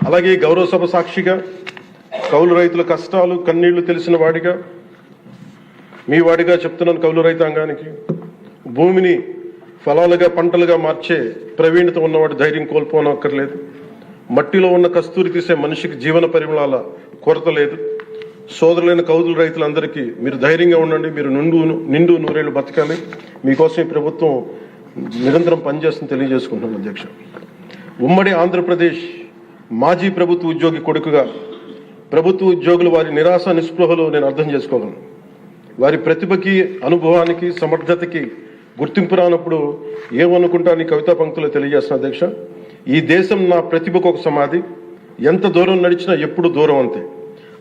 అలాగే గౌరవ సభ సాక్షిగా కౌలు రైతుల కష్టాలు కన్నీళ్లు తెలిసిన వాడిగా మీ వాడిగా చెప్తున్నాను. కౌలు రైతాంగానికి భూమిని ఫలాలుగా పంటలుగా మార్చే ప్రవీణత ఉన్నవాడు ధైర్యం కోల్పోనక్కర్లేదు. మట్టిలో ఉన్న కస్తూరి తీసే మనిషికి జీవన పరిమళాల కొరత లేదు. సోదరులైన కౌలు రైతులందరికీ మీరు ధైర్యంగా ఉండండి. మీరు నిండు నూరేళ్లు బతకాలి. మీకోసం ఈ ప్రభుత్వం నిరంతరం పనిచేస్తుందని తెలియజేసుకుంటున్నాను. అధ్యక్ష, ఉమ్మడి ఆంధ్రప్రదేశ్ మాజీ ప్రభుత్వ ఉద్యోగి కొడుకుగా ప్రభుత్వ ఉద్యోగులు వారి నిరాశ నిస్పృహలు నేను అర్థం చేసుకోగలను. వారి ప్రతిభకి, అనుభవానికి, సమర్థతకి గుర్తింపు రానప్పుడు ఏమనుకుంటానని కవితా పంక్తులు తెలియజేస్తున్నా. అధ్యక్ష, ఈ దేశం నా ప్రతిభకు ఒక సమాధి, ఎంత దూరం నడిచినా ఎప్పుడు దూరం అంతే.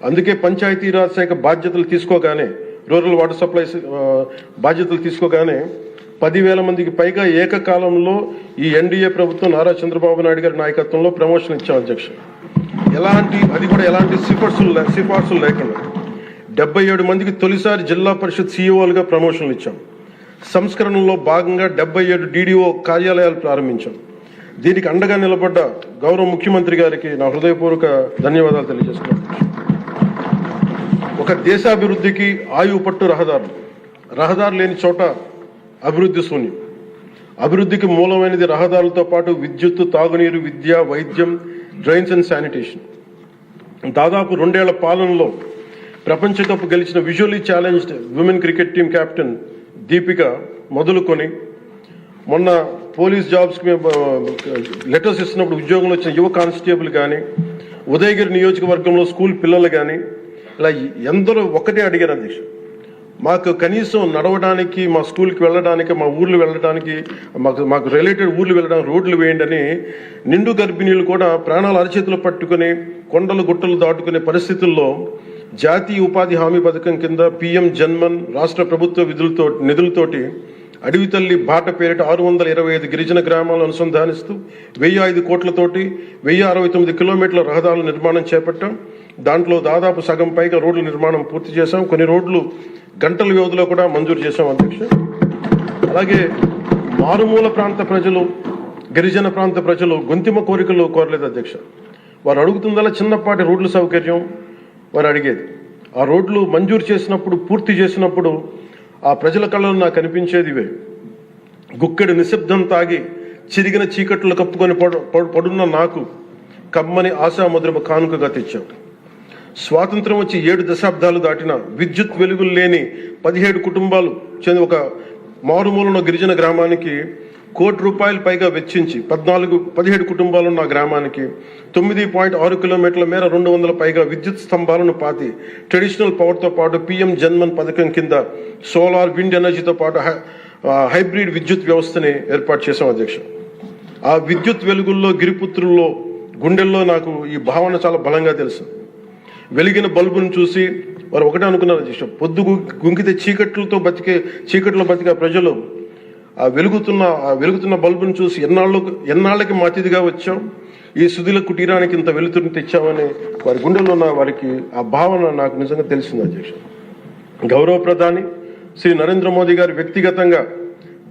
అందుకే పంచాయతీరాజ్ శాఖ బాధ్యతలు తీసుకోగానే, రూరల్ వాటర్ సప్లై బాధ్యతలు తీసుకోగానే 10,000 మందికి పైగా ఏకకాలంలో ఈ ఎన్డీఏ ప్రభుత్వం నారా చంద్రబాబు నాయుడు గారి నాయకత్వంలో ప్రమోషన్ ఇచ్చాం. అధ్యక్ష, అది కూడా ఎలాంటి సిఫార్సులు లేకుండా 77 మందికి తొలిసారి జిల్లా పరిషత్ సీఈఓలుగా ప్రమోషన్లు ఇచ్చాం. సంస్కరణలో భాగంగా 77 డీడీఓ కార్యాలయాలు ప్రారంభించాం. దీనికి అండగా నిలబడ్డ గౌరవ ముఖ్యమంత్రి గారికి నా హృదయపూర్వక ధన్యవాదాలు తెలియజేస్తున్నాను. ఒక దేశాభివృద్ధికి ఆయువు పట్టు రహదారులు లేని చోట అభివృద్ధి శూన్యం. అభివృద్ధికి మూలమైనది రహదారులతో పాటు విద్యుత్తు, తాగునీరు, విద్య, వైద్యం, డ్రైన్స్ అండ్ శానిటేషన్. దాదాపు 2 ఏళ్ల పాలనలో ప్రపంచ కప్ గెలిచిన visually challenged women cricket team captain Deepika మొదలుకొని మొన్న పోలీస్ జాబ్స్కి లెటర్స్ ఇస్తున్నప్పుడు ఉద్యోగంలో వచ్చిన యువ కానిస్టేబుల్ కానీ, ఉదయగిరి నియోజకవర్గంలో స్కూల్ పిల్లలు కానీ, ఇలా ఎందరో ఒకటే అడిగారు. అధ్యక్ష, మాకు కనీసం నడవడానికి, మా స్కూల్కి వెళ్ళడానికి, మా ఊర్లు వెళ్ళడానికి, మాకు రిలేటెడ్ ఊర్లు వెళ్ళడానికి రోడ్లు వేయండి అని నిండు గర్భిణీలు కూడా ప్రాణాలు అరచేతులు పట్టుకుని కొండలు గుట్టలు దాటుకునే పరిస్థితుల్లో జాతీయ ఉపాధి హామీ పథకం కింద PM జన్మన్ రాష్ట్ర ప్రభుత్వ నిధులతోటి అడవి తల్లి బాట పేరిట 625 గిరిజన గ్రామాలను అనుసంధానిస్తూ 1,005 కోట్లతోటి 1,069 కిలోమీటర్ల రహదారుల నిర్మాణం చేపట్టాం. దాంట్లో దాదాపు సగం పైగా రోడ్ల నిర్మాణం పూర్తి చేశాం. కొన్ని రోడ్లు గంటల వ్యవధిలో కూడా మంజూరు చేశాం. అధ్యక్ష, అలాగే మారుమూల ప్రాంత ప్రజలు, గిరిజన ప్రాంత ప్రజలు గొంతిమ కోరికలు కోరలేదు. అధ్యక్ష, వారు అడుగుతుందలా చిన్నపాటి రోడ్ల సౌకర్యం వారు అడిగేది. ఆ రోడ్లు మంజూరు చేసినప్పుడు, పూర్తి చేసినప్పుడు ఆ ప్రజల కళ్ళలో నాకు అనిపించేది ఇవే. గుక్కెడు నిశ్శబ్దం తాగి చిరిగిన చీకట్లు కప్పుకొని పడున్న నాకు కమ్మని ఆశాముద్రమ కానుకగా తెచ్చాం. స్వాతంత్రం వచ్చి 7 దశాబ్దాలు దాటిన విద్యుత్ వెలుగులు లేని 17 కుటుంబాలు చెంది ఒక మారుమూలన గిరిజన గ్రామానికి ₹1,00,00,000 పైగా వెచ్చించి 17 కుటుంబాలున్న గ్రామానికి 9.6 కిలోమీటర్ల మేర 200 పైగా విద్యుత్ స్తంభాలను పాతి ట్రెడిషనల్ పవర్తో పాటు PM జన్మన్ పథకం కింద సోలార్, విండ్ ఎనర్జీతో పాటు హైబ్రిడ్ విద్యుత్ వ్యవస్థని ఏర్పాటు చేశాం. అధ్యక్ష, ఆ విద్యుత్ వెలుగుల్లో, గిరిపుత్రుల్లో, గుండెల్లో నాకు ఈ భావన చాలా బలంగా తెలుసు. వెలిగిన బల్బును చూసి వారు ఒకటే అనుకున్నారు. అధ్యక్ష, పొద్దు గుంకితే చీకట్లో బతికే ప్రజలు ఆ వెలుగుతున్న బల్బును చూసి ఎన్నాళ్ళకి మా అతిథిగా వచ్చాం, ఈ సుధీల కుటీరానికి ఇంత వెలుతురుని తెచ్చామని వారి గుండెల్లో ఉన్న వారికి ఆ భావన నాకు నిజంగా తెలిసింది. అధ్యక్ష, గౌరవ ప్రధాని శ్రీ నరేంద్ర మోదీ గారు వ్యక్తిగతంగా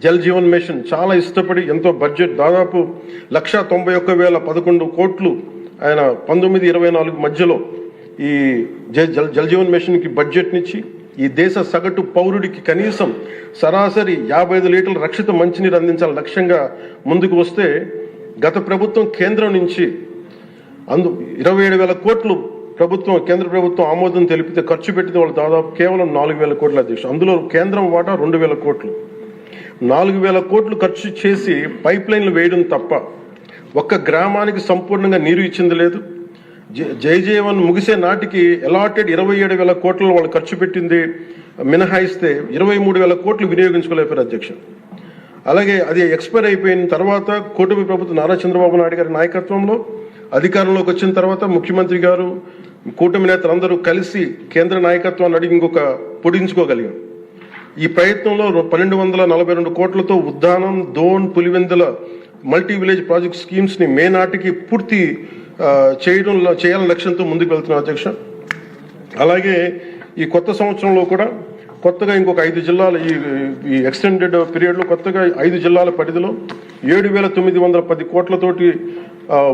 జల్ జీవన్ మిషన్ చాలా ఇష్టపడి ఎంతో బడ్జెట్ దాదాపు 191,011 కోట్లు ఆయన 1924 మధ్యలో ఈ జల్ జీవన్ మిషన్కి బడ్జెట్నిచ్చి ఈ దేశ సగటు పౌరుడికి కనీసం సరాసరి 55 లీటర్ల రక్షిత మంచినీరు అందించాలని లక్ష్యంగా ముందుకు వస్తే గత ప్రభుత్వం కేంద్రం నుంచి 27,000 కోట్లు కేంద్ర ప్రభుత్వం ఆమోదం తెలిపితే ఖర్చు పెట్టింది వాళ్ళు దాదాపు కేవలం 4,000 కోట్ల. అధ్యక్ష, అందులో కేంద్రం వాటా 2,000 కోట్లు. 4,000 కోట్లు ఖర్చు చేసి పైప్ లైన్లు వేయడం తప్ప ఒక్క గ్రామానికి సంపూర్ణంగా నీరు ఇచ్చింది లేదు. జైజీవన్ ముగిసే నాటికి అలాటెడ్ 27,000 కోట్లను వాళ్ళు ఖర్చు పెట్టింది మినహాయిస్తే 23,000 కోట్లు వినియోగించుకోలేపారు. అధ్యక్ష, అలాగే అది ఎక్స్పైర్ అయిపోయిన తర్వాత కూటమి ప్రభుత్వం నారా చంద్రబాబు నాయుడు గారి నాయకత్వంలో అధికారంలోకి వచ్చిన తర్వాత ముఖ్యమంత్రి గారు, కూటమి నేతలందరూ కలిసి కేంద్ర నాయకత్వాన్ని అడిగి ఇంకొక పొడించుకోగలిగాం. ఈ ప్రయత్నంలో 1,242 కోట్లతో Uddanam, Dhone, Pulivendula multi village project స్కీమ్స్ని మే నాటికి పూర్తి చేయాలని లక్ష్యంతో ముందుకు వెళ్తున్నాం. అధ్యక్ష, అలాగే ఈ కొత్త సంవత్సరంలో కూడా కొత్తగా ఇంకొక 5 జిల్లాల ఈ ఎక్స్టెండెడ్ పీరియడ్లో కొత్తగా 5 జిల్లాల పరిధిలో 7,910 కోట్లతోటి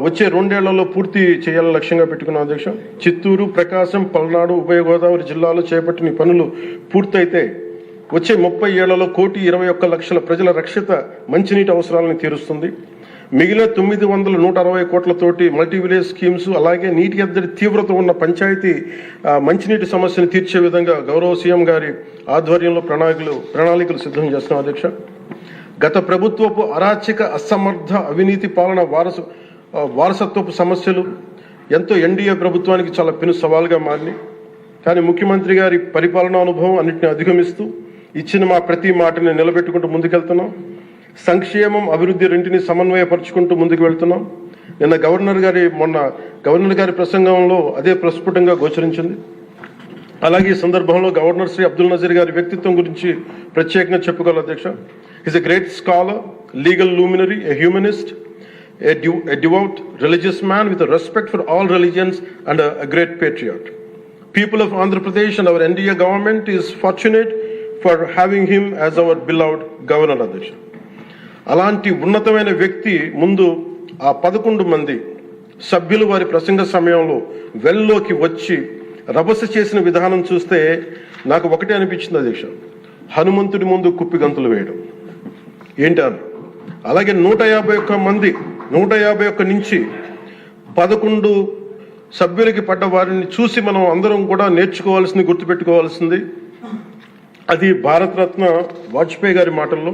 వచ్చే 2 ఏళ్లలో పూర్తి చేయాలని లక్ష్యంగా పెట్టుకున్నాం అధ్యక్ష. చిత్తూరు, ప్రకాశం, పల్నాడు, ఉభయ గోదావరి జిల్లాలో చేపట్టిన పనులు పూర్తయితే వచ్చే 30 ఏళ్లలో 1,21,00,000 ప్రజల రక్షిత మంచినీటి అవసరాలను తీరుస్తుంది. మిగిలిన 960 కోట్లతోటి మల్టీ విలేజ్ స్కీమ్స్, అలాగే నీటి ఎద్దడి తీవ్రత ఉన్న పంచాయతీ మంచినీటి సమస్యను తీర్చే విధంగా గౌరవ సీఎం గారి ఆధ్వర్యంలో ప్రణాళికలు సిద్ధం చేస్తున్నాం అధ్యక్ష. గత ప్రభుత్వపు అరాచక, అసమర్థ, అవినీతి పాలన వారసత్వపు సమస్యలు ఎంతో ఎన్డీఏ ప్రభుత్వానికి చాలా పెను సవాల్గా మారినాయి. కానీ ముఖ్యమంత్రి గారి పరిపాలనా అనుభవం అన్నింటినీ అధిగమిస్తూ ఇచ్చిన మా ప్రతి మాటని నిలబెట్టుకుంటూ ముందుకెళ్తున్నాం. సంక్షేమం, అభివృద్ధి రెంటిని సమన్వయపరుచుకుంటూ ముందుకు వెళ్తున్నాం. మొన్న గవర్నర్ గారి ప్రసంగంలో అదే ప్రస్ఫుటంగా గోచరించింది. అలాగే ఈ సందర్భంలో గవర్నర్ శ్రీ అబ్దుల్ నజీర్ గారి వ్యక్తిత్వం గురించి ప్రత్యేకంగా చెప్పుకోవాలి అధ్యక్ష. Is a great scholar, legal luminary, a humanist, a devout religious man with a respect for all religions and a great patriot. People of Andhra Pradesh and our NDA government is fortunate for having him as our beloved governor అధ్యక్ష. అలాంటి ఉన్నతమైన వ్యక్తి ముందు ఆ 11 మంది సభ్యులు వారి ప్రసంగ సమయంలో వెల్లోకి వచ్చి రభస చేసిన విధానం చూస్తే నాకు ఒకటే అనిపించింది అధ్యక్ష, హనుమంతుడి ముందు కుప్పి గంతులు వేయడం ఏంటారు. అలాగే 151 నుంచి 11 సభ్యులకి పడ్డ వారిని చూసి మనం అందరం కూడా నేర్చుకోవాల్సింది, గుర్తుపెట్టుకోవాల్సింది అది భారతరత్న వాజ్పేయి గారి మాటల్లో,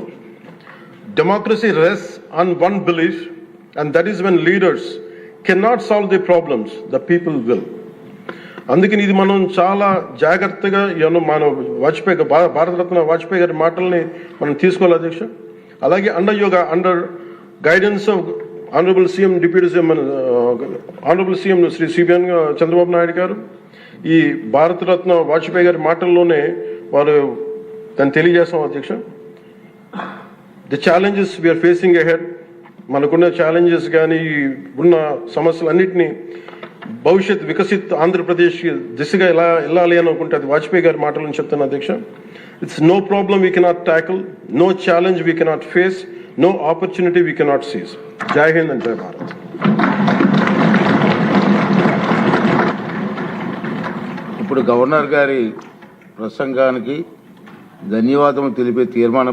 democracy రెsts on one belief, and that is when leaders cannot solve the problems, the people will. అందుకని ఇది మనం చాలా జాగ్రత్తగా మన భారతరత్న వాజ్పేయి గారి మాటల్ని మనం తీసుకోవాలి అధ్యక్ష. అలాగే under guidance of honourable CM Shri CBN Chandrababu Naidu గారు ఈ భారతరత్న వాజ్పేయి గారి మాటల్లోనే వారు దాన్ని తెలియజేస్తాం అధ్యక్ష. The challenges we are facing ahead, మనకున్న ఛాలెంజెస్ కానీ ఉన్న సమస్యలన్నింటినీ భవిష్యత్ వికసిత్ ఆంధ్రప్రదేశ్ దిశగా ఎలా వెళ్ళాలి అని అనుకుంటే అది వాజ్పేయి గారి మాటలను చెప్తాను అధ్యక్ష. It's no problem we cannot tackle, no challenge we cannot face, no opportunity we cannot seize. Jai Hind and జై భారత్. ఇప్పుడు గవర్నర్ గారి ప్రసంగానికి ధన్యవాదములు తెలిపే తీర్మానం